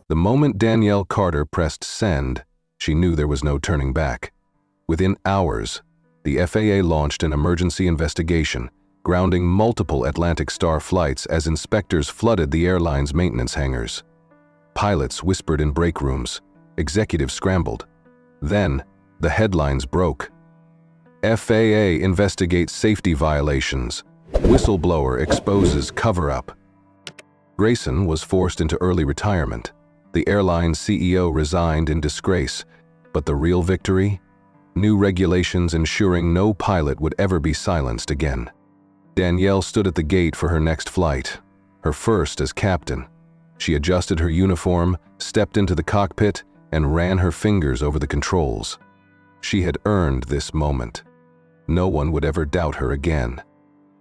The moment Danielle Carter pressed send, she knew there was no turning back. Within hours, the FAA launched an emergency investigation, grounding multiple Atlantic Star flights as inspectors flooded the airline's maintenance hangars. Pilots whispered in break rooms, executives scrambled. Then, the headlines broke. FAA investigates safety violations. Whistleblower exposes cover-up. Grayson was forced into early retirement. The airline's CEO resigned in disgrace. But the real victory? New regulations ensuring no pilot would ever be silenced again. Danielle stood at the gate for her next flight, her first as captain. She adjusted her uniform, stepped into the cockpit, and ran her fingers over the controls. She had earned this moment. No one would ever doubt her again.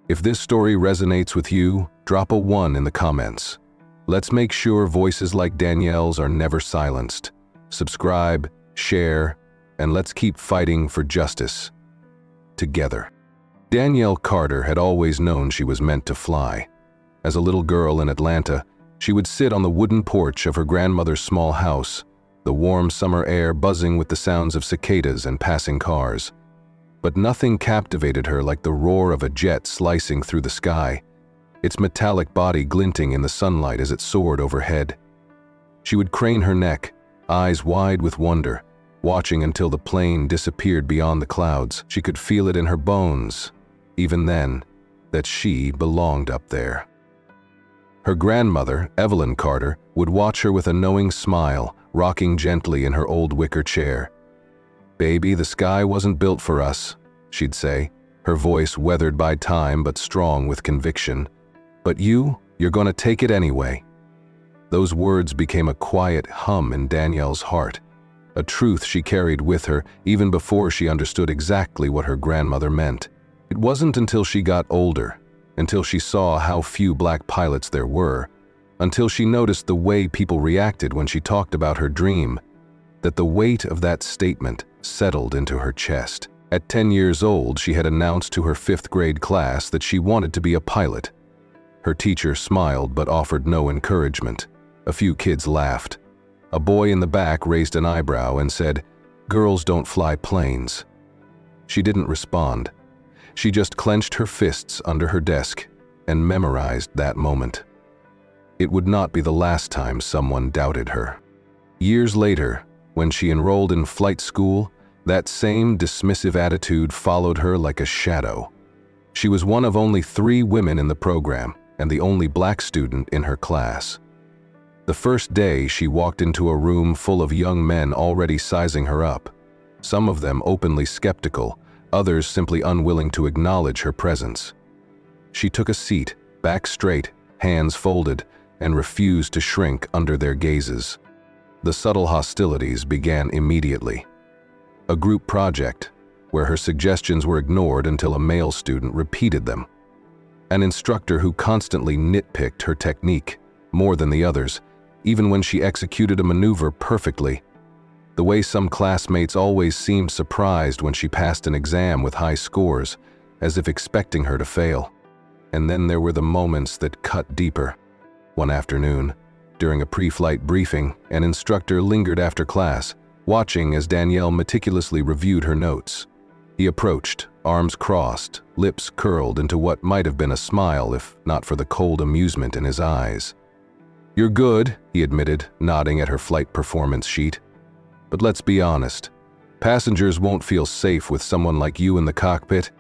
If this story resonates with you, drop a 1 in the comments. Let's make sure voices like Danielle's are never silenced. Subscribe, share, and let's keep fighting for justice. Together. Danielle Carter had always known she was meant to fly. As a little girl in Atlanta, she would sit on the wooden porch of her grandmother's small house, the warm summer air buzzing with the sounds of cicadas and passing cars. But nothing captivated her like the roar of a jet slicing through the sky, its metallic body glinting in the sunlight as it soared overhead. She would crane her neck, eyes wide with wonder, watching until the plane disappeared beyond the clouds. She could feel it in her bones, even then, that she belonged up there. Her grandmother, Evelyn Carter, would watch her with a knowing smile, rocking gently in her old wicker chair. "Baby, the sky wasn't built for us," she'd say, her voice weathered by time but strong with conviction. "But you're gonna take it anyway." Those words became a quiet hum in Danielle's heart, a truth she carried with her even before she understood exactly what her grandmother meant. It wasn't until she got older, until she saw how few black pilots there were, until she noticed the way people reacted when she talked about her dream, that the weight of that statement settled into her chest. At 10 years old, she had announced to her 5th grade class that she wanted to be a pilot. Her teacher smiled but offered no encouragement. A few kids laughed. A boy in the back raised an eyebrow and said, "Girls don't fly planes." She didn't respond. She just clenched her fists under her desk and memorized that moment. It would not be the last time someone doubted her. Years later, when she enrolled in flight school, that same dismissive attitude followed her like a shadow. She was one of only 3 women in the program and the only black student in her class. The first day, she walked into a room full of young men already sizing her up, some of them openly skeptical, others simply unwilling to acknowledge her presence. She took a seat, back straight, hands folded, and refused to shrink under their gazes. The subtle hostilities began immediately. A group project, where her suggestions were ignored until a male student repeated them. An instructor who constantly nitpicked her technique, more than the others, even when she executed a maneuver perfectly. The way some classmates always seemed surprised when she passed an exam with high scores, as if expecting her to fail. And then there were the moments that cut deeper. One afternoon, during a pre-flight briefing, an instructor lingered after class, watching as Danielle meticulously reviewed her notes. He approached, arms crossed, lips curled into what might have been a smile if not for the cold amusement in his eyes. "You're good," he admitted, nodding at her flight performance sheet. "But let's be honest. Passengers won't feel safe with someone like you in the cockpit."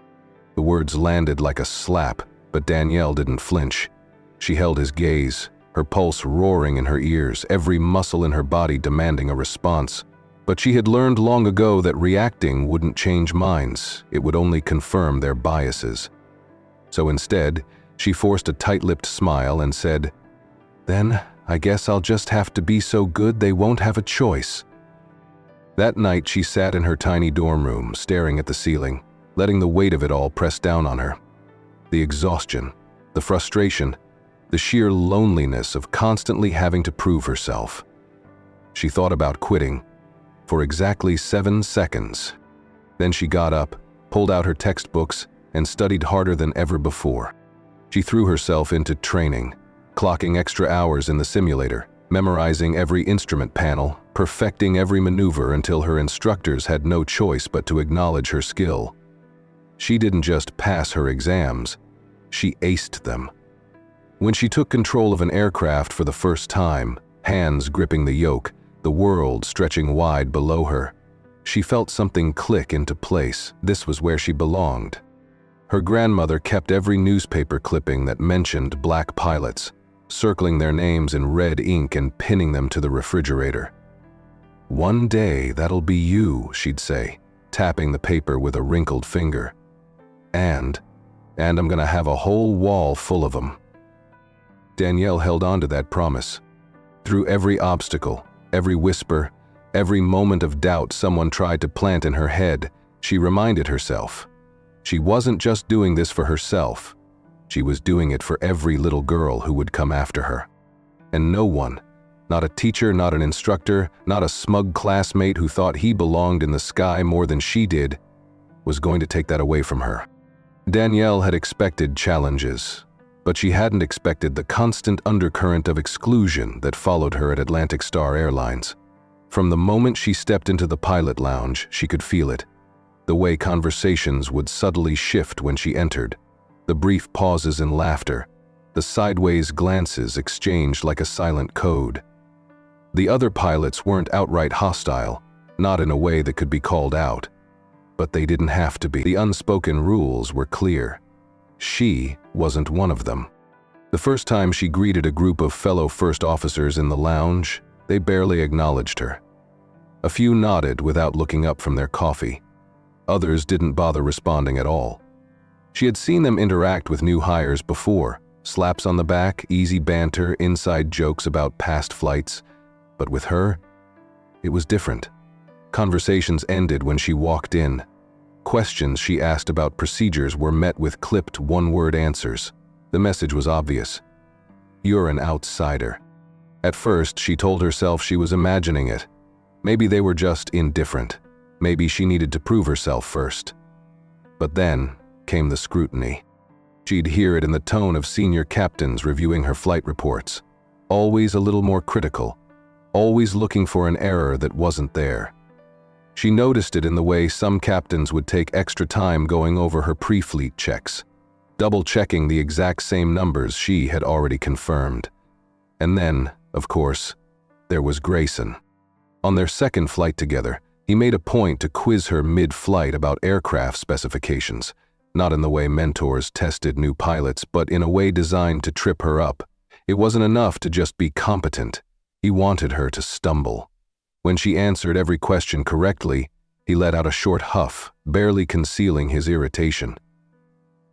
The words landed like a slap, but Danielle didn't flinch. She held his gaze, her pulse roaring in her ears, every muscle in her body demanding a response. But she had learned long ago that reacting wouldn't change minds, it would only confirm their biases. So instead, she forced a tight-lipped smile and said, "Then I guess I'll just have to be so good they won't have a choice." That night she sat in her tiny dorm room, staring at the ceiling, letting the weight of it all press down on her. The exhaustion, the frustration, the sheer loneliness of constantly having to prove herself. She thought about quitting for exactly 7 seconds. Then she got up, pulled out her textbooks, and studied harder than ever before. She threw herself into training, clocking extra hours in the simulator, memorizing every instrument panel, perfecting every maneuver until her instructors had no choice but to acknowledge her skill. She didn't just pass her exams, she aced them. When she took control of an aircraft for the first time, hands gripping the yoke, the world stretching wide below her, she felt something click into place. This was where she belonged. Her grandmother kept every newspaper clipping that mentioned black pilots, circling their names in red ink and pinning them to the refrigerator. "One day, that'll be you," she'd say, tapping the paper with a wrinkled finger. And I'm gonna have a whole wall full of them." Danielle held on to that promise. Through every obstacle, every whisper, every moment of doubt someone tried to plant in her head, she reminded herself. She wasn't just doing this for herself. She was doing it for every little girl who would come after her. And no one, not a teacher, not an instructor, not a smug classmate who thought he belonged in the sky more than she did, was going to take that away from her. Danielle had expected challenges, but she hadn't expected the constant undercurrent of exclusion that followed her at Atlantic Star Airlines. From the moment she stepped into the pilot lounge, she could feel it. The way conversations would subtly shift when she entered, the brief pauses in laughter, the sideways glances exchanged like a silent code. The other pilots weren't outright hostile, not in a way that could be called out. But they didn't have to be. The unspoken rules were clear. She wasn't one of them. The first time she greeted a group of fellow first officers in the lounge, they barely acknowledged her. A few nodded without looking up from their coffee. Others didn't bother responding at all. She had seen them interact with new hires before, slaps on the back, easy banter, inside jokes about past flights. But with her, it was different. Conversations ended when she walked in. Questions she asked about procedures were met with clipped one-word answers. The message was obvious. "You're an outsider." At first, she told herself she was imagining it. Maybe they were just indifferent. Maybe she needed to prove herself first. But then came the scrutiny. She'd hear it in the tone of senior captains reviewing her flight reports. Always a little more critical. Always looking for an error that wasn't there. She noticed it in the way some captains would take extra time going over her pre-fleet checks, double-checking the exact same numbers she had already confirmed. And then, of course, there was Grayson. On their second flight together, he made a point to quiz her mid-flight about aircraft specifications, not in the way mentors tested new pilots, but in a way designed to trip her up. It wasn't enough to just be competent. He wanted her to stumble. When she answered every question correctly, he let out a short huff, barely concealing his irritation.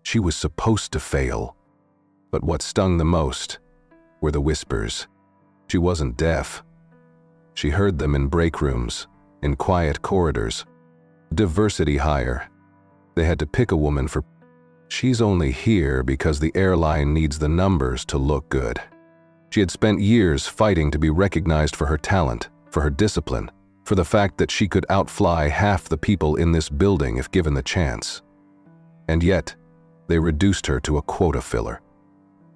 She was supposed to fail. But what stung the most were the whispers. She wasn't deaf. She heard them in break rooms, in quiet corridors. Diversity hire. They had to pick a woman for. She's only here because the airline needs the numbers to look good. She had spent years fighting to be recognized for her talent, for her discipline, for the fact that she could outfly half the people in this building if given the chance. And yet, they reduced her to a quota filler.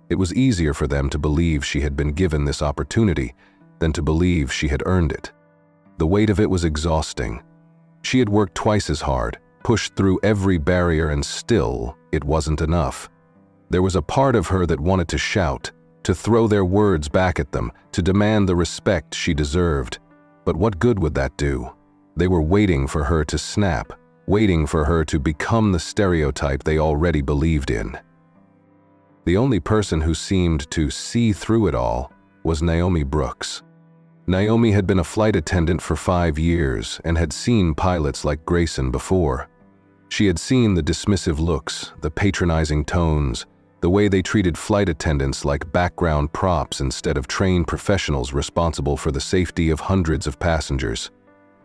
It was easier for them to believe she had been given this opportunity than to believe she had earned it. The weight of it was exhausting. She had worked twice as hard, pushed through every barrier, and still, it wasn't enough. There was a part of her that wanted to shout, to throw their words back at them, to demand the respect she deserved. But what good would that do? They were waiting for her to snap, waiting for her to become the stereotype they already believed in. The only person who seemed to see through it all was Naomi Brooks. Naomi had been a flight attendant for 5 years and had seen pilots like Grayson before. She had seen the dismissive looks, the patronizing tones, the way they treated flight attendants like background props instead of trained professionals responsible for the safety of hundreds of passengers.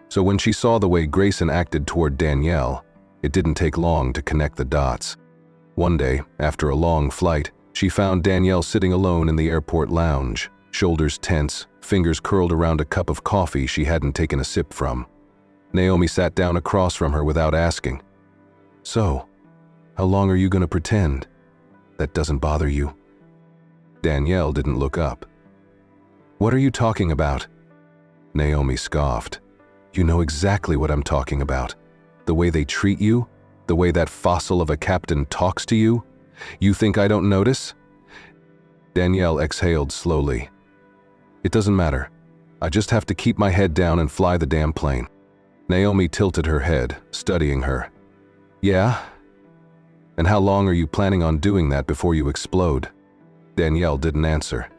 So when she saw the way Grayson acted toward Danielle, it didn't take long to connect the dots. One day, after a long flight, she found Danielle sitting alone in the airport lounge, shoulders tense, fingers curled around a cup of coffee she hadn't taken a sip from. Naomi sat down across from her without asking. "So, how long are you going to pretend? That doesn't bother you?" Danielle didn't look up. What are you talking about? Naomi scoffed. You know exactly what I'm talking about. The way they treat you, the way that fossil of a captain talks to you. You think I don't notice? Danielle exhaled slowly. It doesn't matter. I just have to keep my head down and fly the damn plane. Naomi tilted her head, studying her. Yeah? And how long are you planning on doing that before you explode? Danielle didn't answer,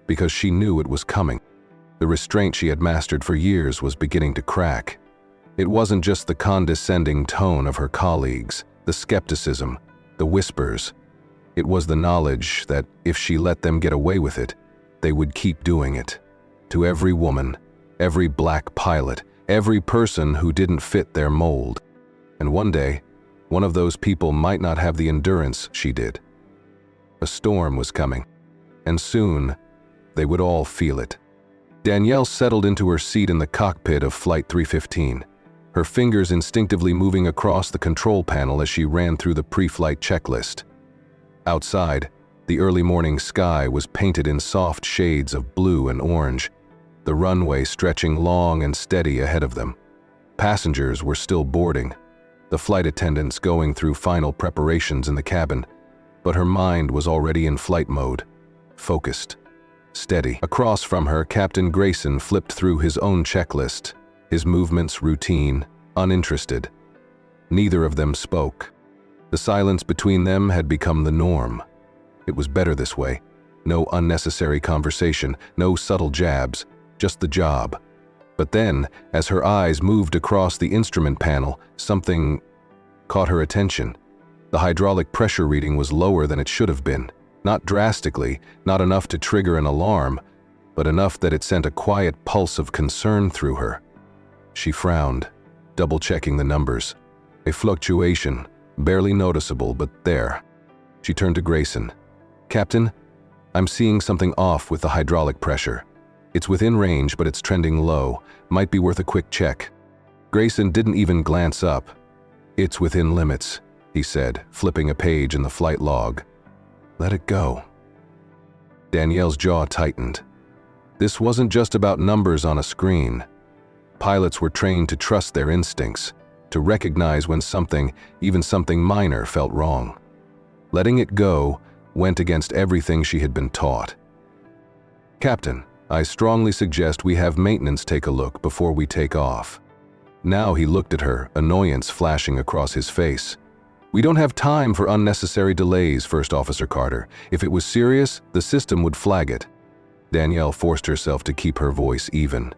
because she knew it was coming. The restraint she had mastered for years was beginning to crack. It wasn't just the condescending tone of her colleagues, the skepticism, the whispers. It was the knowledge that if she let them get away with it, they would keep doing it. To every woman, every black pilot, every person who didn't fit their mold. And one day, one of those people might not have the endurance she did. A storm was coming, and soon they would all feel it. Danielle settled into her seat in the cockpit of Flight 315, her fingers instinctively moving across the control panel as she ran through the pre-flight checklist. Outside, the early morning sky was painted in soft shades of blue and orange, the runway stretching long and steady ahead of them. Passengers were still boarding, the flight attendants going through final preparations in the cabin, but her mind was already in flight mode, focused, steady. Across from her, Captain Grayson flipped through his own checklist, his movements routine, uninterested. Neither of them spoke. The silence between them had become the norm. It was better this way. No unnecessary conversation, no subtle jabs, just the job. But then, as her eyes moved across the instrument panel, something caught her attention. The hydraulic pressure reading was lower than it should have been. Not drastically, not enough to trigger an alarm, but enough that it sent a quiet pulse of concern through her. She frowned, double-checking the numbers. A fluctuation, barely noticeable, but there. She turned to Grayson. Captain, I'm seeing something off with the hydraulic pressure. It's within range, but it's trending low. Might be worth a quick check. Grayson didn't even glance up. It's within limits, he said, flipping a page in the flight log. Let it go. Danielle's jaw tightened. This wasn't just about numbers on a screen. Pilots were trained to trust their instincts, to recognize when something, even something minor, felt wrong. Letting it go went against everything she had been taught. Captain, I strongly suggest we have maintenance take a look before we take off. Now he looked at her, annoyance flashing across his face. We don't have time for unnecessary delays, First Officer Carter. If it was serious, the system would flag it. Danielle forced herself to keep her voice even.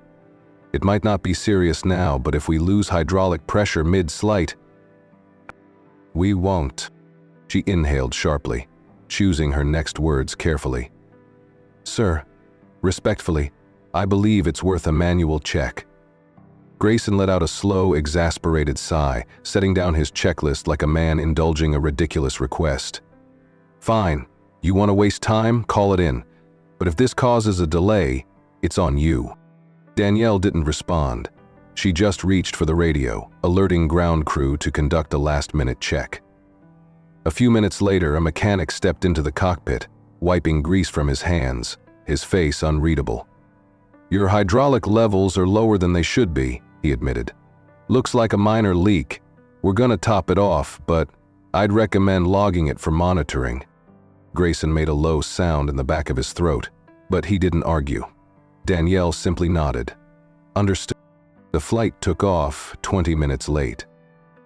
It might not be serious now, but if we lose hydraulic pressure mid-flight, we won't. She inhaled sharply, choosing her next words carefully. Sir, respectfully, I believe it's worth a manual check. Grayson let out a slow, exasperated sigh, setting down his checklist like a man indulging a ridiculous request. Fine, you want to waste time? Call it in. But if this causes a delay, it's on you. Danielle didn't respond. She just reached for the radio, alerting ground crew to conduct a last-minute check. A few minutes later, a mechanic stepped into the cockpit, wiping grease from his hands, his face unreadable. Your hydraulic levels are lower than they should be, he admitted. Looks like a minor leak. We're gonna top it off, but I'd recommend logging it for monitoring. Grayson made a low sound in the back of his throat, but he didn't argue. Danielle simply nodded. Understood. The flight took off 20 minutes late.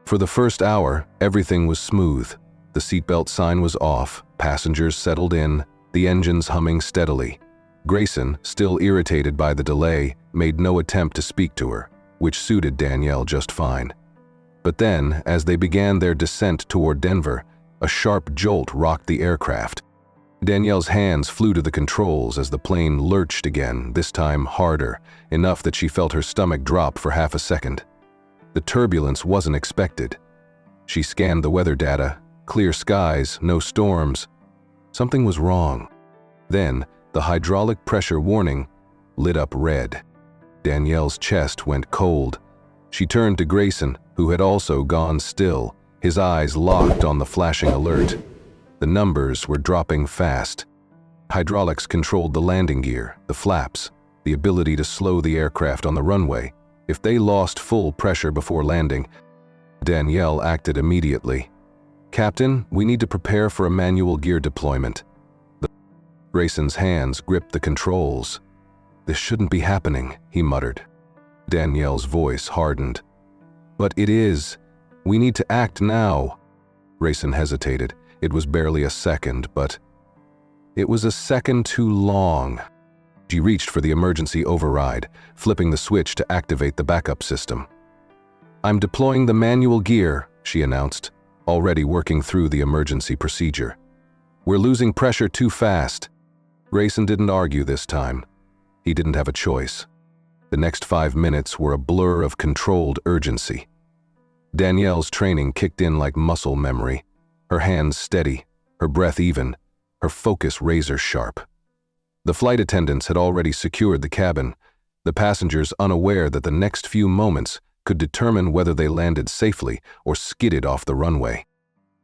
For the first hour, everything was smooth. The seatbelt sign was off, passengers settled in, the engines humming steadily. Grayson, still irritated by the delay, made no attempt to speak to her, which suited Danielle just fine. But then, as they began their descent toward Denver, a sharp jolt rocked the aircraft. Danielle's hands flew to the controls as the plane lurched again, this time harder, enough that she felt her stomach drop for half a second. The turbulence wasn't expected. She scanned the weather data, clear skies, no storms. Something was wrong. Then, the hydraulic pressure warning lit up red. Danielle's chest went cold. She turned to Grayson, who had also gone still, his eyes locked on the flashing alert. The numbers were dropping fast. Hydraulics controlled the landing gear, the flaps, the ability to slow the aircraft on the runway. If they lost full pressure before landing, Danielle acted immediately. "Captain, we need to prepare for a manual gear deployment." Grayson's hands gripped the controls. "This shouldn't be happening," he muttered. Danielle's voice hardened. "But it is. We need to act now." Grayson hesitated. It was barely a second, but it was a second too long. She reached for the emergency override, flipping the switch to activate the backup system. "I'm deploying the manual gear," she announced, already working through the emergency procedure. "We're losing pressure too fast." Grayson didn't argue this time. He didn't have a choice. The next 5 minutes were a blur of controlled urgency. Danielle's training kicked in like muscle memory, her hands steady, her breath even, her focus razor sharp. The flight attendants had already secured the cabin, the passengers unaware that the next few moments could determine whether they landed safely or skidded off the runway.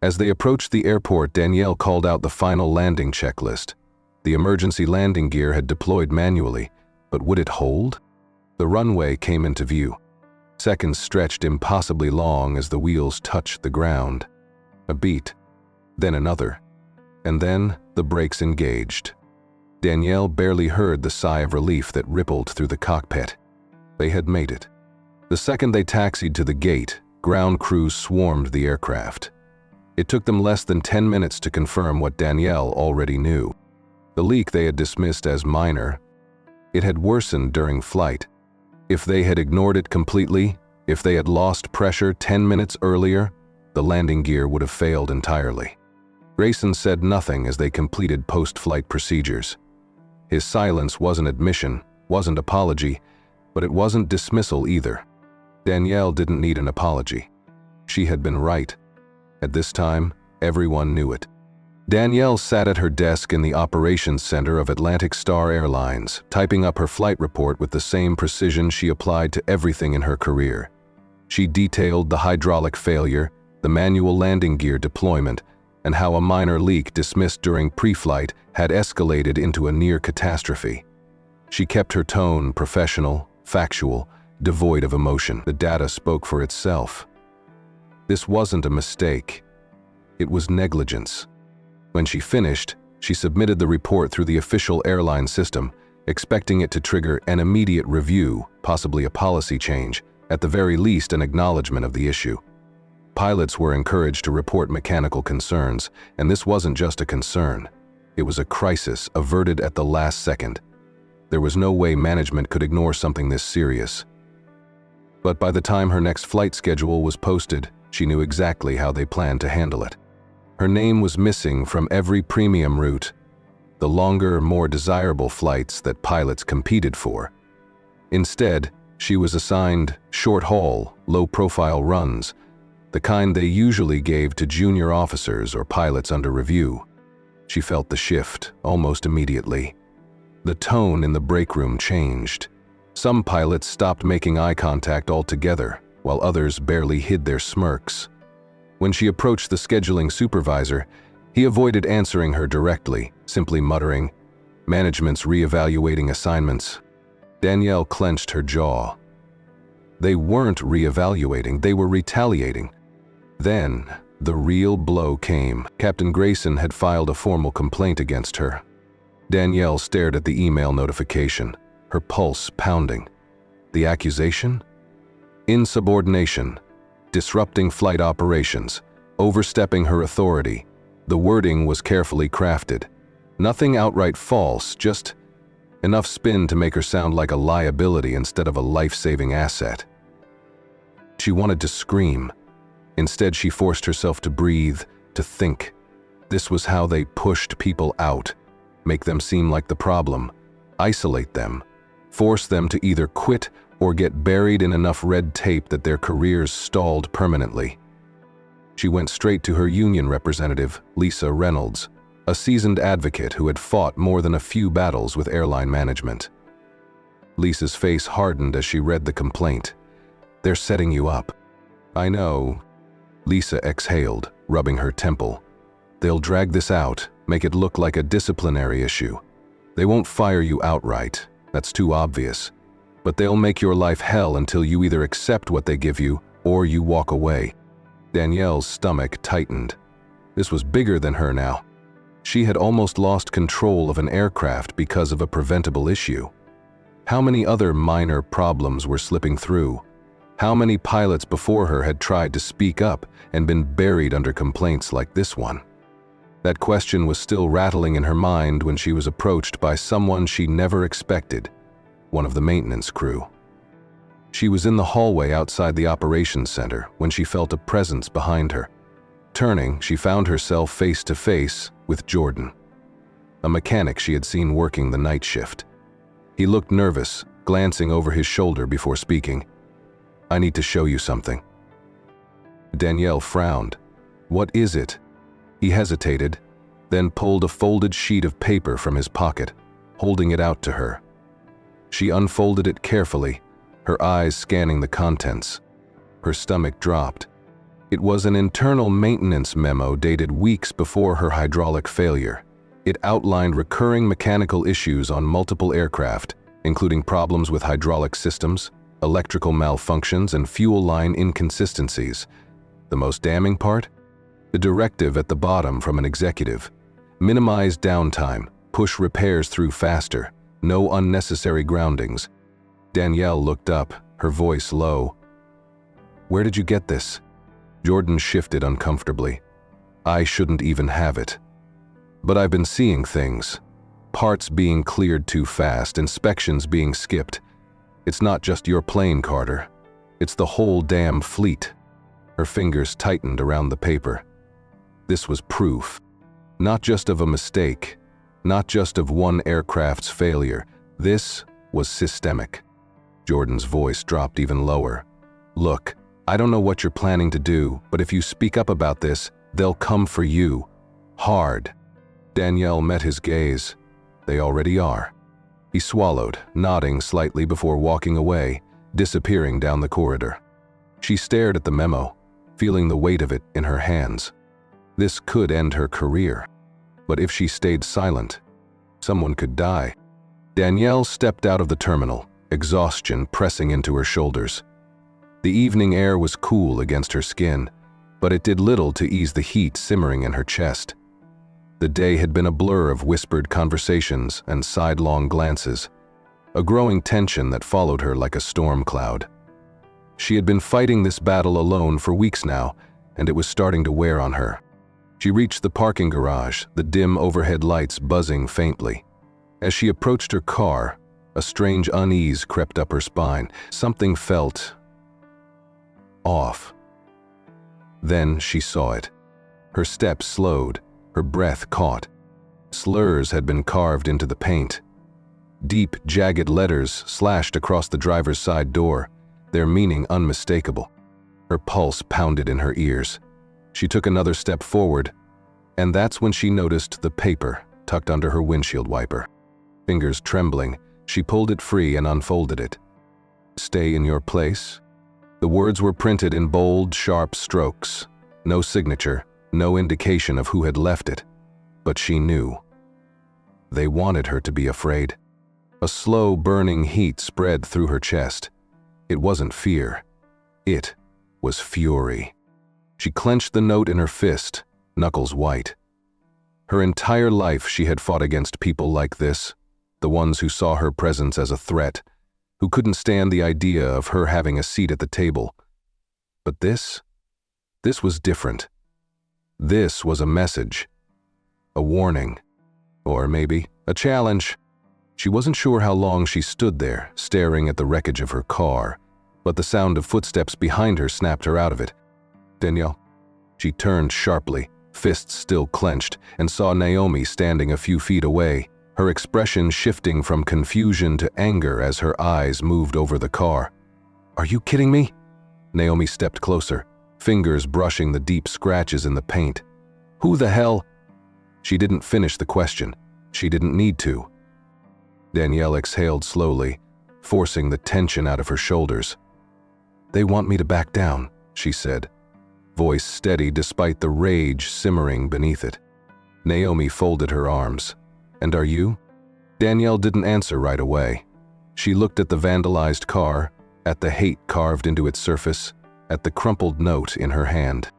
As they approached the airport, Danielle called out the final landing checklist. The emergency landing gear had deployed manually, but would it hold? The runway came into view. Seconds stretched impossibly long as the wheels touched the ground. A beat, then another, and then the brakes engaged. Danielle barely heard the sigh of relief that rippled through the cockpit. They had made it. The second they taxied to the gate, ground crews swarmed the aircraft. It took them less than 10 minutes to confirm what Danielle already knew. The leak they had dismissed as minor, it had worsened during flight. If they had ignored it completely, if they had lost pressure 10 minutes earlier, the landing gear would have failed entirely. Grayson said nothing as they completed post-flight procedures. His silence wasn't admission, wasn't apology, but it wasn't dismissal either. Danielle didn't need an apology. She had been right. At this time, everyone knew it. Danielle sat at her desk in the operations center of Atlantic Star Airlines, typing up her flight report with the same precision she applied to everything in her career. She detailed the hydraulic failure, the manual landing gear deployment, and how a minor leak dismissed during pre-flight had escalated into a near catastrophe. She kept her tone professional, factual, devoid of emotion. The data spoke for itself. This wasn't a mistake. It was negligence. When she finished, she submitted the report through the official airline system, expecting it to trigger an immediate review, possibly a policy change, at the very least an acknowledgement of the issue. Pilots were encouraged to report mechanical concerns, and this wasn't just a concern. It was a crisis averted at the last second. There was no way management could ignore something this serious. But by the time her next flight schedule was posted, she knew exactly how they planned to handle it. Her name was missing from every premium route, the longer, more desirable flights that pilots competed for. Instead, she was assigned short-haul, low-profile runs, the kind they usually gave to junior officers or pilots under review. She felt the shift almost immediately. The tone in the break room changed. Some pilots stopped making eye contact altogether, while others barely hid their smirks. When she approached the scheduling supervisor, he avoided answering her directly, simply muttering, "Management's reevaluating assignments." Danielle clenched her jaw. They weren't reevaluating, they were retaliating. Then, the real blow came. Captain Grayson had filed a formal complaint against her. Danielle stared at the email notification, her pulse pounding. The accusation? Insubordination, disrupting flight operations, overstepping her authority. The wording was carefully crafted. Nothing outright false, just enough spin to make her sound like a liability instead of a life-saving asset. She wanted to scream. Instead, she forced herself to breathe, to think. This was how they pushed people out, make them seem like the problem, isolate them, force them to either quit or get buried in enough red tape that their careers stalled permanently. She went straight to her union representative, Lisa Reynolds, a seasoned advocate who had fought more than a few battles with airline management. Lisa's face hardened as she read the complaint. "They're setting you up." "I know." Lisa exhaled, rubbing her temple. "They'll drag this out, make it look like a disciplinary issue. They won't fire you outright. That's too obvious. But they'll make your life hell until you either accept what they give you or you walk away. Danielle's stomach tightened. This was bigger than her now. She had almost lost control of an aircraft because of a preventable issue. How many other minor problems were slipping through? How many pilots before her had tried to speak up and been buried under complaints like this one? That question was still rattling in her mind when she was approached by someone she never expected, one of the maintenance crew. She was in the hallway outside the operations center when she felt a presence behind her. Turning, she found herself face to face with Jordan, a mechanic she had seen working the night shift. He looked nervous, glancing over his shoulder before speaking. "I need to show you something." Danielle frowned. "What is it?" He hesitated, then pulled a folded sheet of paper from his pocket, holding it out to her. She unfolded it carefully, her eyes scanning the contents. Her stomach dropped. It was an internal maintenance memo dated weeks before her hydraulic failure. It outlined recurring mechanical issues on multiple aircraft, including problems with hydraulic systems, electrical malfunctions, and fuel line inconsistencies. The most damning part? The directive at the bottom from an executive. Minimize downtime, push repairs through faster, no unnecessary groundings. Danielle looked up, her voice low. "Where did you get this?" Jordan shifted uncomfortably. "I shouldn't even have it. But I've been seeing things. Parts being cleared too fast, inspections being skipped. It's not just your plane, Carter. It's the whole damn fleet." Her fingers tightened around the paper. This was proof. Not just of a mistake, not just of one aircraft's failure. This was systemic. Jordan's voice dropped even lower. "Look, I don't know what you're planning to do, but if you speak up about this, they'll come for you. Hard." Danielle met his gaze. "They already are." He swallowed, nodding slightly before walking away, disappearing down the corridor. She stared at the memo, feeling the weight of it in her hands. This could end her career. But if she stayed silent, someone could die. Danielle stepped out of the terminal, exhaustion pressing into her shoulders. The evening air was cool against her skin, but it did little to ease the heat simmering in her chest. The day had been a blur of whispered conversations and sidelong glances, a growing tension that followed her like a storm cloud. She had been fighting this battle alone for weeks now, and it was starting to wear on her. She reached the parking garage, the dim overhead lights buzzing faintly. As she approached her car, a strange unease crept up her spine. Something felt off. Then she saw it. Her steps slowed, her breath caught. Slurs had been carved into the paint. Deep, jagged letters slashed across the driver's side door, their meaning unmistakable. Her pulse pounded in her ears. She took another step forward, and that's when she noticed the paper tucked under her windshield wiper. Fingers trembling, she pulled it free and unfolded it. "Stay in your place?" The words were printed in bold, sharp strokes. No signature, no indication of who had left it. But she knew. They wanted her to be afraid. A slow, burning heat spread through her chest. It wasn't fear. It was fury. She clenched the note in her fist, knuckles white. Her entire life she had fought against people like this, the ones who saw her presence as a threat, who couldn't stand the idea of her having a seat at the table. But this was different. This was a message, a warning, or maybe a challenge. She wasn't sure how long she stood there, staring at the wreckage of her car, but the sound of footsteps behind her snapped her out of it. "Danielle?" She turned sharply, fists still clenched, and saw Naomi standing a few feet away, her expression shifting from confusion to anger as her eyes moved over the car. "Are you kidding me?" Naomi stepped closer, fingers brushing the deep scratches in the paint. "Who the hell?" She didn't finish the question. She didn't need to. Danielle exhaled slowly, forcing the tension out of her shoulders. "They want me to back down," she said, voice steady despite the rage simmering beneath it. Naomi folded her arms. "And are you?" Danielle didn't answer right away. She looked at the vandalized car, at the hate carved into its surface, at the crumpled note in her hand.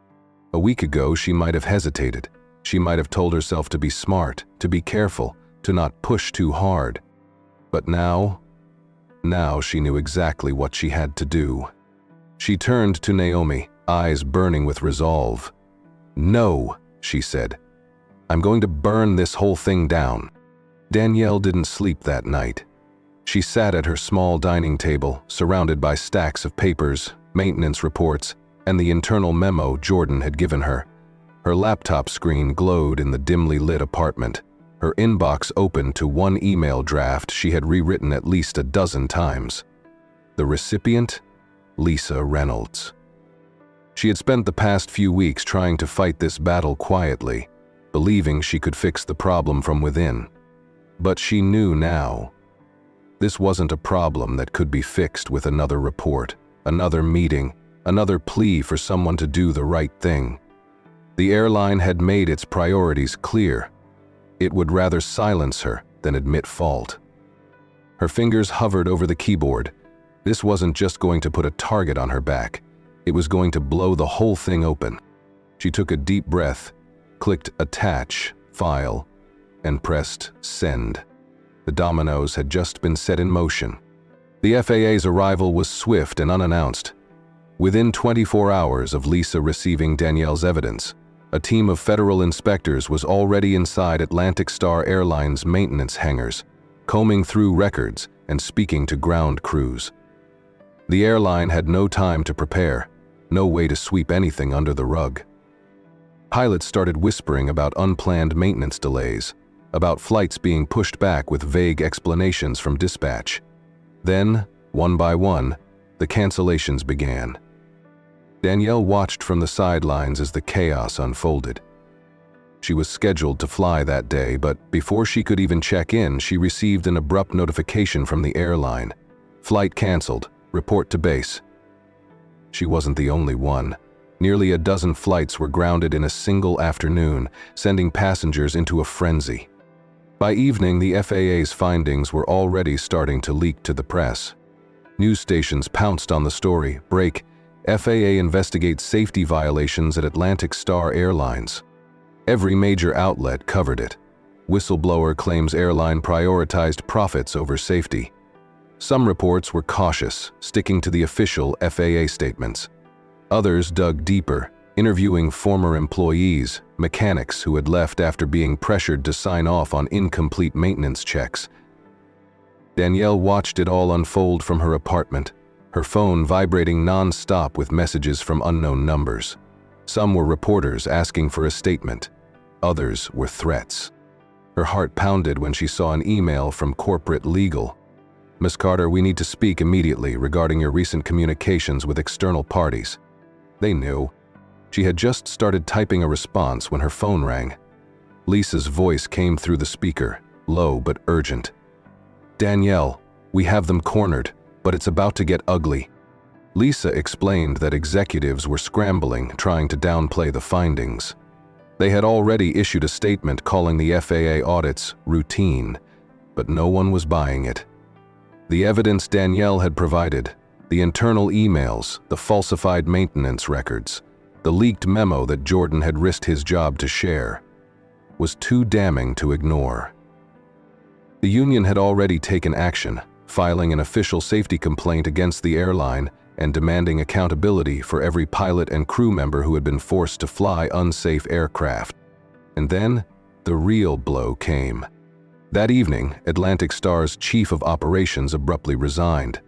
A week ago, she might have hesitated. She might have told herself to be smart, to be careful, to not push too hard. But now she knew exactly what she had to do. She turned to Naomi, eyes burning with resolve. "No," she said. "I'm going to burn this whole thing down." Danielle didn't sleep that night. She sat at her small dining table, surrounded by stacks of papers, maintenance reports, and the internal memo Jordan had given her. Her laptop screen glowed in the dimly lit apartment, her inbox open to one email draft she had rewritten at least a dozen times. The recipient? Lisa Reynolds. She had spent the past few weeks trying to fight this battle quietly, believing she could fix the problem from within. But she knew now. This wasn't a problem that could be fixed with another report, another meeting, another plea for someone to do the right thing. The airline had made its priorities clear. It would rather silence her than admit fault. Her fingers hovered over the keyboard. This wasn't just going to put a target on her back. It was going to blow the whole thing open. She took a deep breath, clicked Attach, File, and pressed Send. The dominoes had just been set in motion. The FAA's arrival was swift and unannounced. Within 24 hours of Lisa receiving Danielle's evidence, a team of federal inspectors was already inside Atlantic Star Airlines maintenance hangars, combing through records and speaking to ground crews. The airline had no time to prepare, no way to sweep anything under the rug. Pilots started whispering about unplanned maintenance delays, about flights being pushed back with vague explanations from dispatch. Then, one by one, the cancellations began. Danielle watched from the sidelines as the chaos unfolded. She was scheduled to fly that day, but before she could even check in, she received an abrupt notification from the airline. "Flight canceled. Report to base." She wasn't the only one. Nearly a dozen flights were grounded in a single afternoon, sending passengers into a frenzy. By evening, the FAA's findings were already starting to leak to the press. News stations pounced on the story. Break: FAA investigates safety violations at Atlantic Star Airlines. Every major outlet covered it. Whistleblower claims airline prioritized profits over safety. Some reports were cautious, sticking to the official FAA statements. Others dug deeper, interviewing former employees, mechanics who had left after being pressured to sign off on incomplete maintenance checks. Danielle watched it all unfold from her apartment, her phone vibrating non-stop with messages from unknown numbers. Some were reporters asking for a statement. Others were threats. Her heart pounded when she saw an email from corporate legal. "Ms. Carter, we need to speak immediately regarding your recent communications with external parties." They knew. She had just started typing a response when her phone rang. Lisa's voice came through the speaker, low but urgent. "Danielle, we have them cornered, but it's about to get ugly." Lisa explained that executives were scrambling, trying to downplay the findings. They had already issued a statement calling the FAA audits routine, but no one was buying it. The evidence Danielle had provided, the internal emails, the falsified maintenance records, the leaked memo that Jordan had risked his job to share, was too damning to ignore. The union had already taken action, filing an official safety complaint against the airline and demanding accountability for every pilot and crew member who had been forced to fly unsafe aircraft. And then, the real blow came. That evening, Atlantic Star's chief of operations abruptly resigned.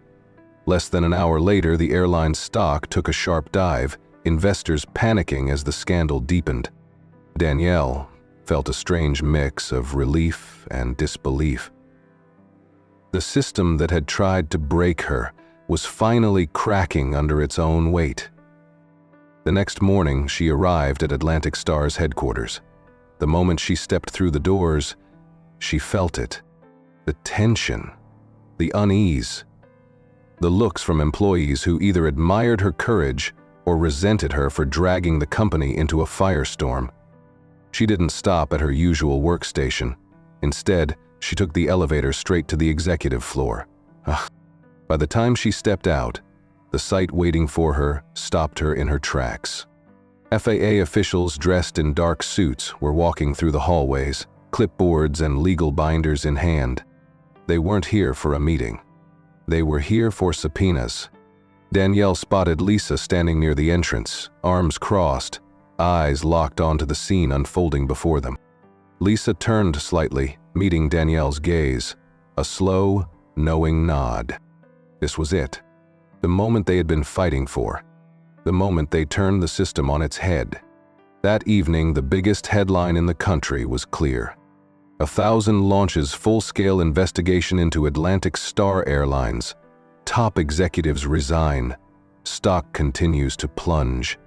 Less than an hour later, the airline's stock took a sharp dive, investors panicking as the scandal deepened. Danielle felt a strange mix of relief and disbelief. The system that had tried to break her was finally cracking under its own weight. The next morning, she arrived at Atlantic Star's headquarters. The moment she stepped through the doors, she felt it. The tension, the unease, the looks from employees who either admired her courage or resented her for dragging the company into a firestorm. She didn't stop at her usual workstation. Instead, she took the elevator straight to the executive floor. By the time she stepped out, the sight waiting for her stopped her in her tracks. FAA officials dressed in dark suits were walking through the hallways, clipboards and legal binders in hand. They weren't here for a meeting. They were here for subpoenas. Danielle spotted Lisa standing near the entrance, arms crossed, eyes locked onto the scene unfolding before them. Lisa turned slightly, meeting Danielle's gaze, a slow, knowing nod. This was it. The moment they had been fighting for. The moment they turned the system on its head. That evening, the biggest headline in the country was clear. 1,000 launches full-scale investigation into Atlantic Star Airlines. Top executives resign. Stock continues to plunge.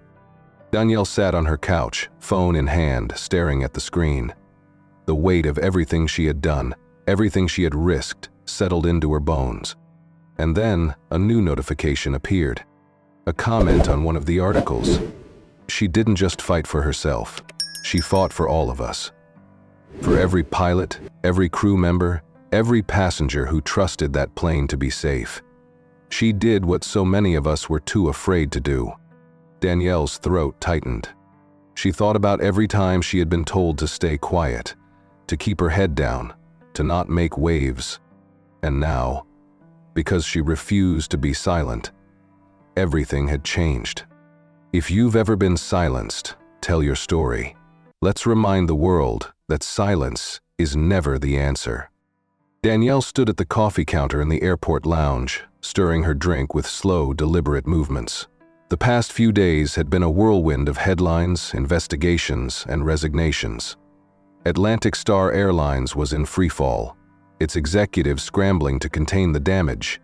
Danielle sat on her couch, phone in hand, staring at the screen. The weight of everything she had done, everything she had risked, settled into her bones. And then a new notification appeared. A comment on one of the articles. She didn't just fight for herself. She fought for all of us. For every pilot, every crew member, every passenger who trusted that plane to be safe. She did what so many of us were too afraid to do. Danielle's throat tightened. She thought about every time she had been told to stay quiet, to keep her head down, to not make waves. And now, because she refused to be silent, everything had changed. If you've ever been silenced, tell your story. Let's remind the world that silence is never the answer. Danielle stood at the coffee counter in the airport lounge, stirring her drink with slow, deliberate movements. The past few days had been a whirlwind of headlines, investigations, and resignations. Atlantic Star Airlines was in freefall, its executives scrambling to contain the damage.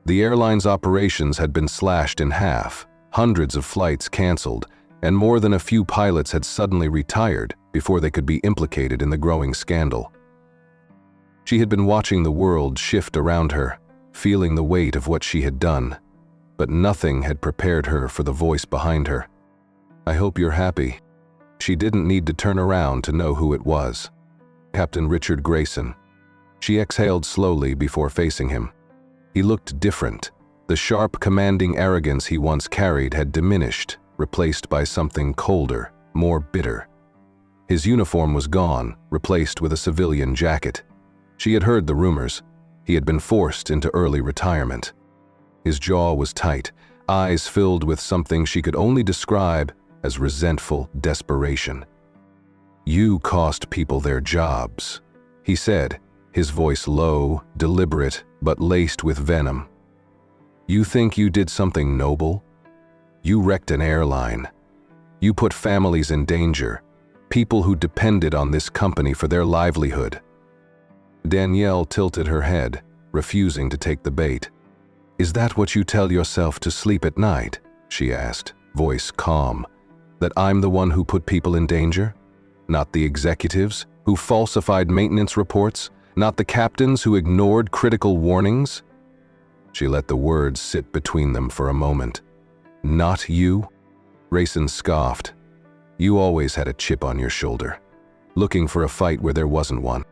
The airline's operations had been slashed in half, hundreds of flights canceled, and more than a few pilots had suddenly retired before they could be implicated in the growing scandal. She had been watching the world shift around her, feeling the weight of what she had done, but nothing had prepared her for the voice behind her. "I hope you're happy." She didn't need to turn around to know who it was. Captain Richard Grayson. She exhaled slowly before facing him. He looked different. The sharp, commanding arrogance he once carried had diminished, replaced by something colder, more bitter. His uniform was gone, replaced with a civilian jacket. She had heard the rumors. He had been forced into early retirement. His jaw was tight, eyes filled with something she could only describe as resentful desperation. "You cost people their jobs," he said, his voice low, deliberate, but laced with venom. "You think you did something noble? You wrecked an airline. You put families in danger, people who depended on this company for their livelihood." Danielle tilted her head, refusing to take the bait. "Is that what you tell yourself to sleep at night?" she asked, voice calm. "That I'm the one who put people in danger? Not the executives who falsified maintenance reports? Not the captains who ignored critical warnings?" She let the words sit between them for a moment. "Not you?" Grayson scoffed. "You always had a chip on your shoulder, looking for a fight where there wasn't one."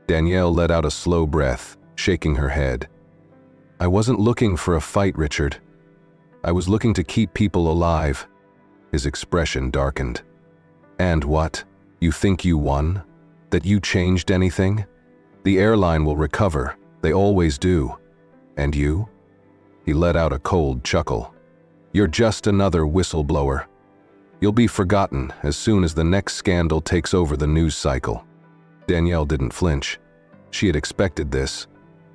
Danielle let out a slow breath, shaking her head. "I wasn't looking for a fight, Richard. I was looking to keep people alive." His expression darkened. "And what? You think you won? That you changed anything? The airline will recover. They always do. And you?" He let out a cold chuckle. "You're just another whistleblower. You'll be forgotten as soon as the next scandal takes over the news cycle." Danielle didn't flinch. She had expected this.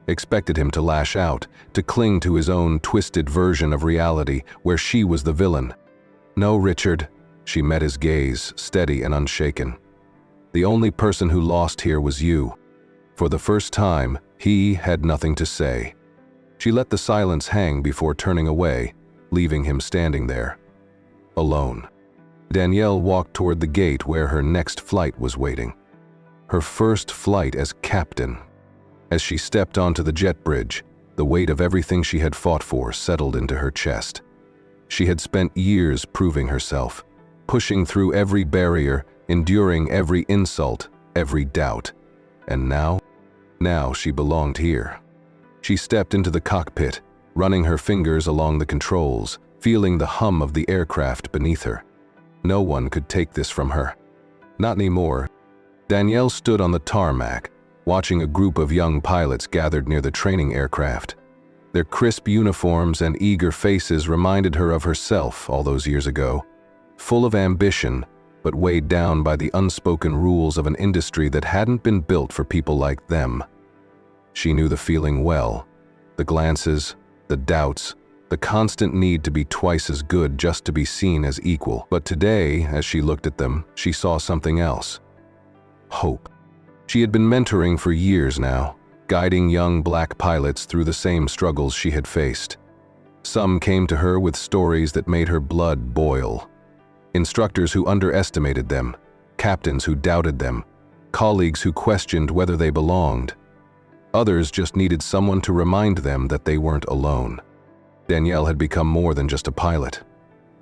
Expected him to lash out, to cling to his own twisted version of reality where she was the villain. "No, Richard." She met his gaze, steady and unshaken. "The only person who lost here was you." For the first time, he had nothing to say. She let the silence hang before turning away, leaving him standing there, alone. Danielle walked toward the gate where her next flight was waiting. Her first flight as captain. As she stepped onto the jet bridge, the weight of everything she had fought for settled into her chest. She had spent years proving herself, pushing through every barrier, enduring every insult, every doubt. And now she belonged here. She stepped into the cockpit, running her fingers along the controls, feeling the hum of the aircraft beneath her. No one could take this from her. Not anymore. Danielle stood on the tarmac, watching a group of young pilots gathered near the training aircraft. Their crisp uniforms and eager faces reminded her of herself all those years ago, full of ambition, but weighed down by the unspoken rules of an industry that hadn't been built for people like them. She knew the feeling well, the glances, the doubts, the constant need to be twice as good just to be seen as equal. But today, as she looked at them, she saw something else. Hope. She had been mentoring for years now, guiding young black pilots through the same struggles she had faced. Some came to her with stories that made her blood boil. Instructors who underestimated them, captains who doubted them, colleagues who questioned whether they belonged. Others just needed someone to remind them that they weren't alone. Danielle had become more than just a pilot.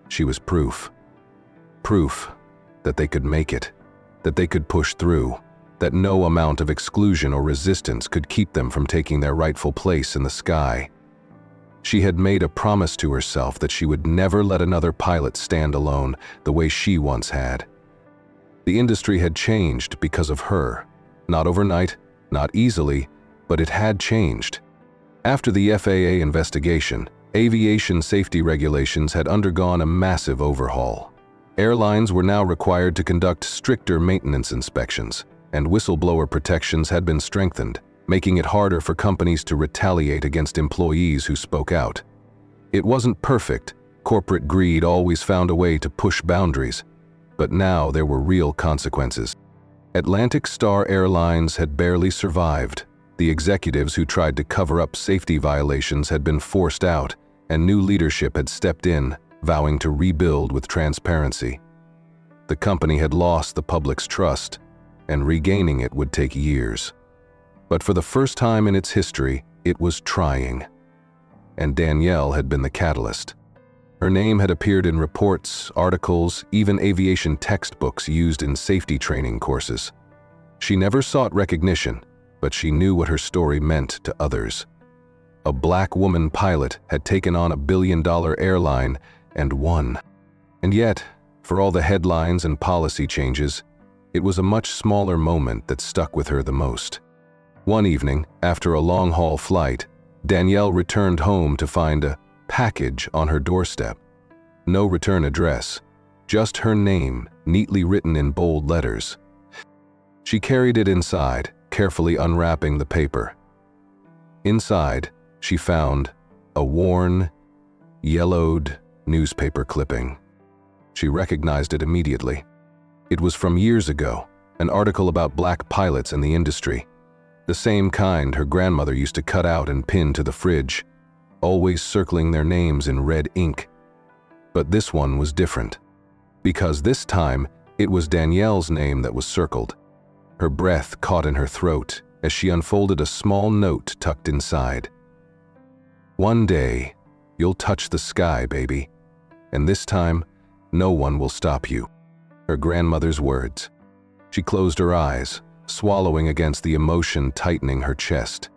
She was proof. Proof that they could make it, that they could push through, that no amount of exclusion or resistance could keep them from taking their rightful place in the sky. She had made a promise to herself that she would never let another pilot stand alone the way she once had. The industry had changed because of her. Not overnight, not easily, but it had changed. After the FAA investigation, aviation safety regulations had undergone a massive overhaul. Airlines were now required to conduct stricter maintenance inspections, and whistleblower protections had been strengthened, making it harder for companies to retaliate against employees who spoke out. It wasn't perfect. Corporate greed always found a way to push boundaries, but now there were real consequences. Atlantic Star Airlines had barely survived. The executives who tried to cover up safety violations had been forced out, and new leadership had stepped in, vowing to rebuild with transparency. The company had lost the public's trust, and regaining it would take years. But for the first time in its history, it was trying. And Danielle had been the catalyst. Her name had appeared in reports, articles, even aviation textbooks used in safety training courses. She never sought recognition, but she knew what her story meant to others. A black woman pilot had taken on $1 billion airline and won. And yet, for all the headlines and policy changes, it was a much smaller moment that stuck with her the most. One evening, after a long-haul flight, Danielle returned home to find a package on her doorstep. No return address, just her name neatly written in bold letters. She carried it inside, carefully unwrapping the paper. Inside, she found a worn, yellowed newspaper clipping. She recognized it immediately. It was from years ago, an article about black pilots in the industry. The same kind her grandmother used to cut out and pin to the fridge, always circling their names in red ink. But this one was different, because this time it was Danielle's name that was circled. Her breath caught in her throat as she unfolded a small note tucked inside. "One day, you'll touch the sky, baby, and this time, no one will stop you." Her grandmother's words. She closed her eyes, swallowing against the emotion tightening her chest.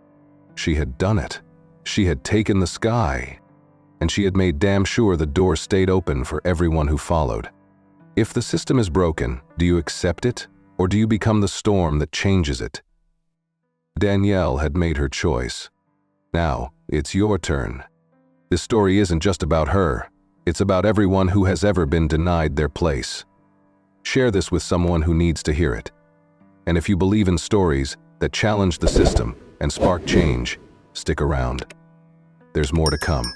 She had done it. She had taken the sky, and she had made damn sure the door stayed open for everyone who followed. If the system is broken, do you accept it, or do you become the storm that changes it? Danielle had made her choice. Now, it's your turn. This story isn't just about her. It's about everyone who has ever been denied their place. Share this with someone who needs to hear it. And if you believe in stories that challenge the system and spark change, stick around. There's more to come.